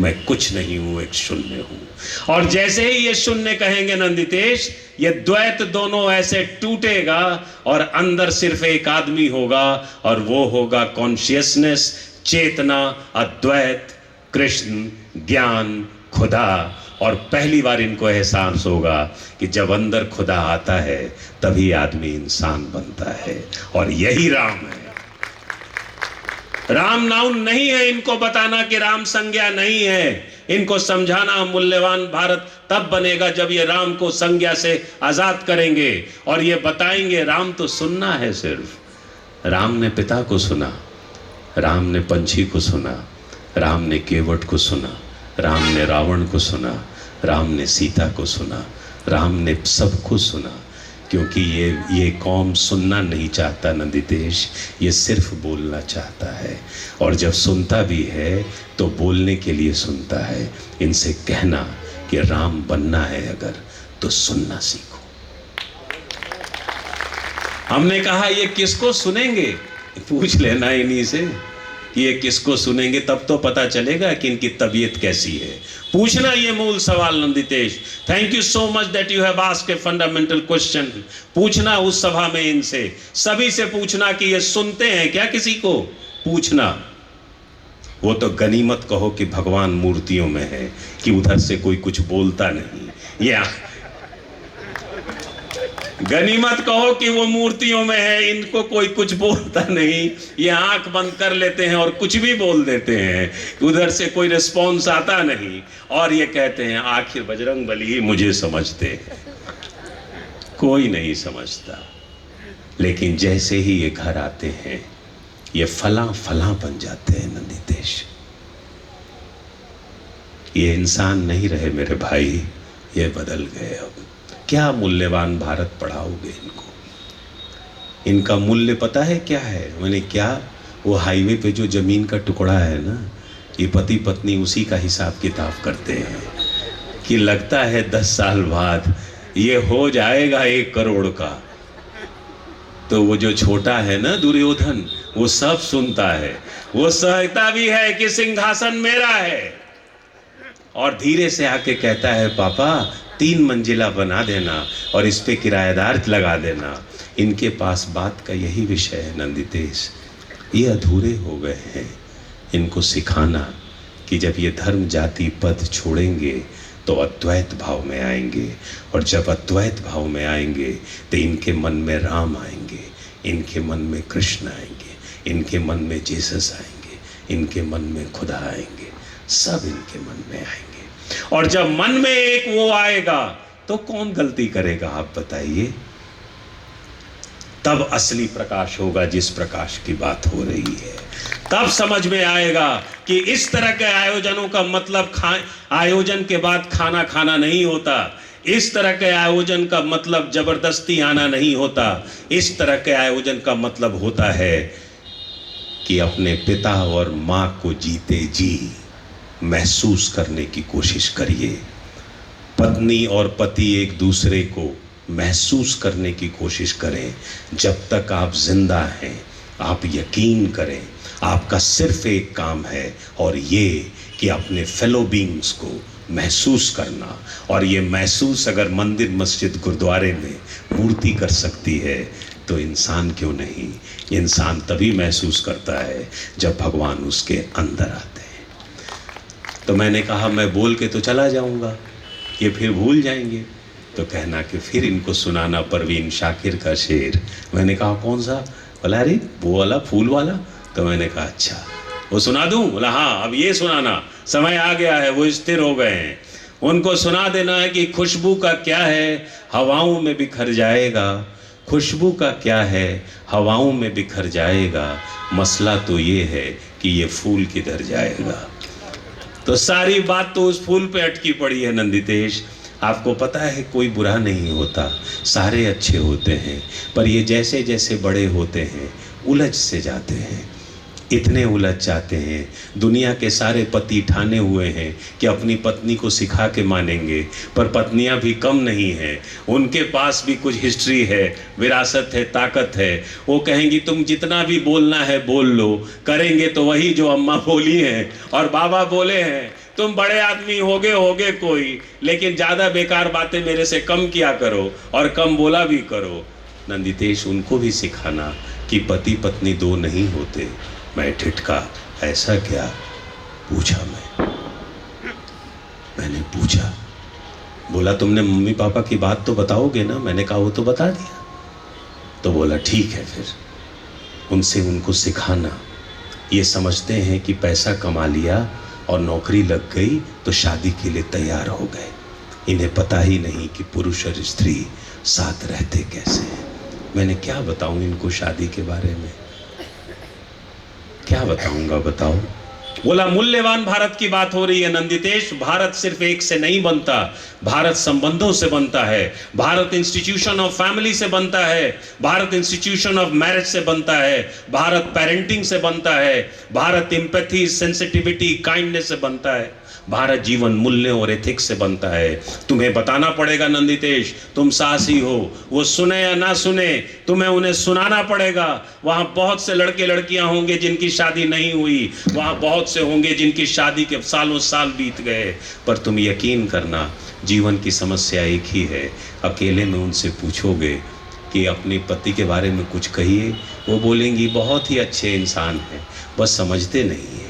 मैं कुछ नहीं हूं, एक शून्य हूं। और जैसे ही ये शून्य कहेंगे नंदितेश, ये द्वैत दोनों ऐसे टूटेगा और अंदर सिर्फ एक आदमी होगा, और वो होगा कॉन्शियसनेस, चेतना, अद्वैत, कृष्ण, ज्ञान, खुदा। और पहली बार इनको एहसास होगा कि जब अंदर खुदा आता है तभी आदमी इंसान बनता है, और यही राम है। राम नाउन नहीं है इनको बताना कि राम संज्ञा नहीं है। इनको समझाना मूल्यवान भारत तब बनेगा जब ये राम को संज्ञा से आजाद करेंगे और ये बताएंगे राम तो सुनना है सिर्फ। राम ने पिता को सुना, राम ने पंछी को सुना, राम ने केवट को सुना, राम ने रावण को सुना, राम ने सीता को सुना, राम ने सबको सुना। क्योंकि ये कौम सुनना नहीं चाहता नंदितेश, ये सिर्फ बोलना चाहता है। और जब सुनता भी है तो बोलने के लिए सुनता है। इनसे कहना कि राम बनना है अगर तो सुनना सीखो। हमने कहा ये किसको सुनेंगे, पूछ लेना इन्हीं से कि ये किसको सुनेंगे, तब तो पता चलेगा कि इनकी तबीयत कैसी है। पूछना ये मूल सवाल Nanditesh. Thank you so much that you have asked a fundamental question. पूछना उस सभा में इनसे, सभी से पूछना कि ये सुनते हैं क्या किसी को। पूछना, वो तो गनीमत कहो कि भगवान मूर्तियों में है कि उधर से कोई कुछ बोलता नहीं। या गनीमत कहो कि वो मूर्तियों में है, इनको कोई कुछ बोलता नहीं, ये आंख बंद कर लेते हैं और कुछ भी बोल देते हैं, उधर से कोई रिस्पॉन्स आता नहीं, और ये कहते हैं आखिर बजरंगबली ही मुझे समझते हैं। कोई नहीं समझता। लेकिन जैसे ही ये घर आते हैं ये फला फला बन जाते हैं नंदितेश। ये इंसान नहीं रहे मेरे भाई, ये बदल गए। अब क्या मूल्यवान भारत पढ़ाओगे इनको? इनका मूल्य पता है क्या है? मैंने क्या, वो हाईवे पे जो जमीन का टुकड़ा है ना, ये पति पत्नी उसी का हिसाब किताब करते हैं कि लगता है 10 साल बाद ये हो जाएगा 1 करोड़ का। तो वो जो छोटा है ना दुर्योधन, वो सब सुनता है, वो सहता भी है कि सिंहासन मेरा है, और धीरे से आके कहता है पापा 3 मंजिला बना देना और इस पे किराएदार लगा देना। इनके पास बात का यही विषय है नंदितेश, ये अधूरे हो गए हैं। इनको सिखाना कि जब ये धर्म जाति पद छोड़ेंगे तो अद्वैत भाव में आएंगे, और जब अद्वैत भाव में आएंगे तो इनके मन में राम आएंगे, इनके मन में कृष्ण आएंगे, इनके मन में जीसस आएंगे, इनके मन में खुदा आएंगे, सब इनके मन में आएंगे। और जब मन में एक वो आएगा तो कौन गलती करेगा आप बताइए? तब असली प्रकाश होगा जिस प्रकाश की बात हो रही है। तब समझ में आएगा कि इस तरह के आयोजनों का मतलब आयोजन के बाद खाना खाना नहीं होता, इस तरह के आयोजन का मतलब जबरदस्ती आना नहीं होता, इस तरह के आयोजन का मतलब होता है कि अपने पिता और माँ को जीते जी महसूस करने की कोशिश करिए। पत्नी और पति एक दूसरे को महसूस करने की कोशिश करें। जब तक आप जिंदा हैं आप यकीन करें आपका सिर्फ एक काम है, और ये कि अपने फेलो बींग्स को महसूस करना। और ये महसूस अगर मंदिर मस्जिद गुरुद्वारे में मूर्ति कर सकती है तो इंसान क्यों नहीं? इंसान तभी महसूस करता है जब भगवान उसके अंदर आते हैं। तो मैंने कहा मैं बोल के तो चला जाऊंगा, ये फिर भूल जाएंगे, तो कहना कि फिर इनको सुनाना परवीन शाकिर का शेर। मैंने कहा कौन सा? बोला अरे वो वाला फूल वाला। तो मैंने कहा अच्छा वो सुना दूं? बोला हाँ अब ये सुनाना, समय आ गया है, वो स्थिर हो गए हैं, उनको सुना देना है कि खुशबू का क्या है हवाओं में बिखर जाएगा, खुशबू का क्या है हवाओं में बिखर जाएगा, मसला तो ये है कि ये फूल किधर जाएगा। तो सारी बात तो उस फूल पे अटकी पड़ी है नंदितेश। आपको पता है कोई बुरा नहीं होता, सारे अच्छे होते हैं, पर ये जैसे जैसे बड़े होते हैं उलझ से जाते हैं, इतने उलझ जाते हैं। दुनिया के सारे पति ठाने हुए हैं कि अपनी पत्नी को सिखा के मानेंगे, पर पत्नियां भी कम नहीं हैं, उनके पास भी कुछ हिस्ट्री है, विरासत है, ताकत है। वो कहेंगी तुम जितना भी बोलना है बोल लो, करेंगे तो वही जो अम्मा बोली हैं और बाबा बोले हैं, तुम बड़े आदमी होगे कोई, लेकिन ज्यादा बेकार बातें मेरे से कम किया करो और कम बोला भी करो। नंदितेश, उनको भी सिखाना कि पति पत्नी दो नहीं होते। मैं ठिठका, ऐसा क्या? पूछा मैंने पूछा, बोला तुमने मम्मी पापा की बात तो बताओगे ना? मैंने कहा वो तो बता दिया। तो बोला ठीक है, फिर उनसे उनको सिखाना। ये समझते हैं कि पैसा कमा लिया और नौकरी लग गई तो शादी के लिए तैयार हो गए। इन्हें पता ही नहीं कि पुरुष और स्त्री साथ रहते कैसे हैं। मैंने क्या बताऊं इनको शादी के बारे में? क्या बताऊंगा बताओ? बोला मूल्यवान भारत की बात हो रही है नंदितेश। भारत सिर्फ एक से नहीं बनता, भारत संबंधों से बनता है। भारत इंस्टीट्यूशन ऑफ फैमिली से बनता है, भारत इंस्टीट्यूशन ऑफ मैरिज से बनता है, भारत पेरेंटिंग से बनता है, भारत एम्पैथी, सेंसिटिविटी, काइंडनेस से बनता है, भारत जीवन मूल्यों और एथिक्स से बनता है। तुम्हें बताना पड़ेगा नंदितेश, तुम साहसी हो, वो सुने या ना सुने, तुम्हें उन्हें सुनाना पड़ेगा। वहां बहुत से लड़के लड़कियां होंगे जिनकी शादी नहीं हुई, वहां बहुत से होंगे जिनकी शादी के सालों साल बीत गए, पर तुम यकीन करना जीवन की समस्या एक ही है। अकेले में उनसे पूछोगे कि अपने पति के बारे में कुछ कहिए, वो बोलेंगी बहुत ही अच्छे इंसान हैं, बस समझते नहीं है।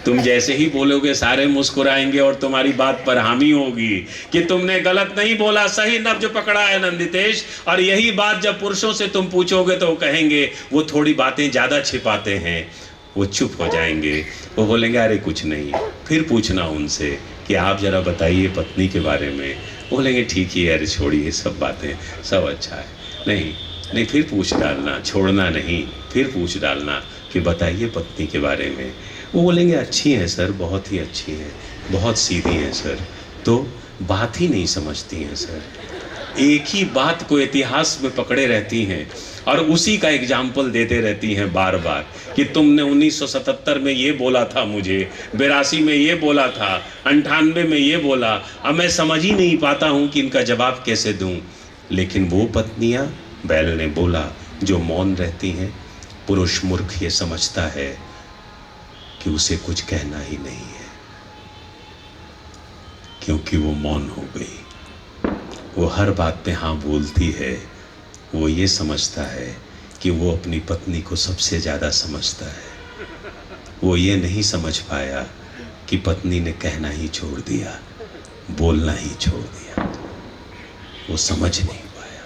तुम जैसे ही बोलोगे सारे मुस्कुराएंगे और तुम्हारी बात पर हामी होगी कि तुमने गलत नहीं बोला, सही नब्ज पकड़ा है नंदितेश। और यही बात जब पुरुषों से तुम पूछोगे तो वो कहेंगे वो थोड़ी बातें ज्यादा छिपाते हैं, वो चुप हो जाएंगे, वो बोलेंगे अरे कुछ नहीं। फिर पूछना उनसे कि आप जरा बताइए पत्नी के बारे में, बोलेंगे ठीक ही है, अरे छोड़िए सब बातें, सब अच्छा है। नहीं, फिर पूछ डालना, छोड़ना नहीं, फिर पूछ डालना कि बताइए पत्नी के बारे में। वो बोलेंगे अच्छी हैं सर, बहुत ही अच्छी हैं, बहुत सीधी हैं सर। तो बात ही नहीं समझती हैं सर, एक ही बात को इतिहास में पकड़े रहती हैं और उसी का एग्जाम्पल देते रहती हैं बार बार कि तुमने 1977 में ये बोला था मुझे, 82 में ये बोला था, 98 में ये बोला। अब मैं समझ ही नहीं पाता हूँ कि इनका जवाब कैसे दूँ। लेकिन वो पत्नियाँ, बैल ने बोला, जो मौन रहती हैं, पुरुष मूर्ख ये समझता है कि उसे कुछ कहना ही नहीं है, क्योंकि वो मौन हो गई। वो हर बात पे हाँ बोलती है। वो ये समझता है कि वो अपनी पत्नी को सबसे ज़्यादा समझता है। वो ये नहीं समझ पाया कि पत्नी ने कहना ही छोड़ दिया, बोलना ही छोड़ दिया। वो समझ नहीं पाया।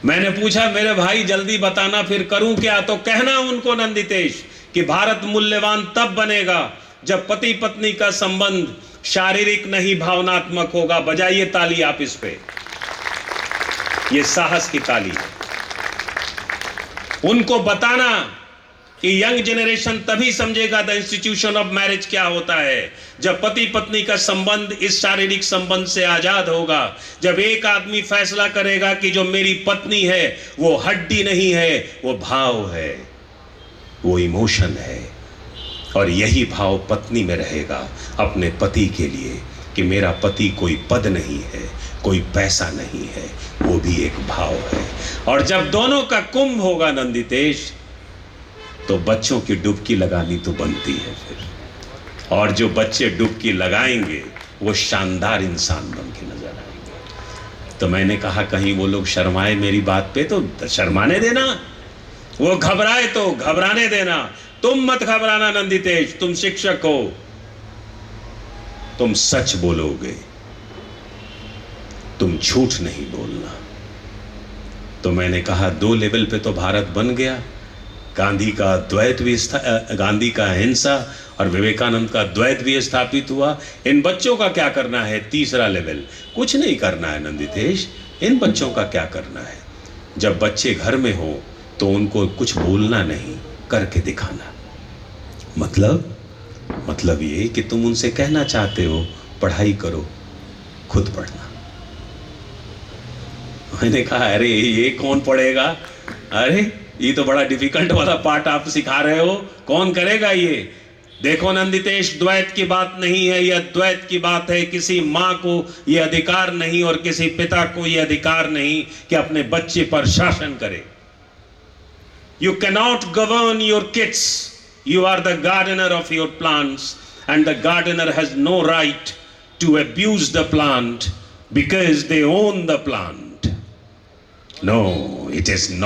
मैंने पूछा मेरे भाई जल्दी बताना फिर करूं क्या? तो कहना उनको नंदितेश कि भारत मूल्यवान तब बनेगा जब पति पत्नी का संबंध शारीरिक नहीं भावनात्मक होगा। बजाइए ताली आप इस पे, ये साहस की ताली है। उनको बताना कि यंग जनरेशन तभी समझेगा द इंस्टीट्यूशन ऑफ मैरिज क्या होता है जब पति पत्नी का संबंध इस शारीरिक संबंध से आजाद होगा। जब एक आदमी फैसला करेगा कि जो मेरी पत्नी है वो हड्डी नहीं है, वो भाव है, वो इमोशन है, और यही भाव पत्नी में रहेगा अपने पति के लिए कि मेरा पति कोई पद नहीं है, कोई पैसा नहीं है, वो भी एक भाव है। और जब दोनों का कुंभ होगा नंदितेश, तो बच्चों की डुबकी लगानी तो बनती है फिर। और जो बच्चे डुबकी लगाएंगे वो शानदार इंसान बन के नजर आएंगे। तो मैंने कहा कहीं वो लोग शर्माए मेरी बात पे तो शर्माने देना, वो घबराए तो घबराने देना। तुम मत घबराना नंदितेश, तुम शिक्षक हो, तुम सच बोलोगे, तुम झूठ नहीं बोलना। तो मैंने कहा 2 लेवल पे तो भारत बन गया। गांधी का द्वैत भी गांधी का अहिंसा और विवेकानंद का द्वैत भी स्थापित हुआ। इन बच्चों का क्या करना है? 3रा लेवल, कुछ नहीं करना है नंदितेश। इन बच्चों का क्या करना है? जब बच्चे घर में हो तो उनको कुछ बोलना नहीं, करके दिखाना। मतलब ये कि तुम उनसे कहना चाहते हो पढ़ाई करो, खुद पढ़ना। मैंने कहा अरे ये कौन पढ़ेगा? अरे ये तो बड़ा डिफिकल्ट वाला पार्ट आप सिखा रहे हो, कौन करेगा ये? देखो नंदितेश, द्वैत की बात नहीं है, यह द्वैत की बात है। किसी माँ को यह अधिकार नहीं और किसी पिता को यह अधिकार नहीं कि अपने बच्चे पर शासन करे। You cannot govern your kids You are the gardener of your plants, and the gardener has no right to abuse the plant because they own the plant. No, it is not.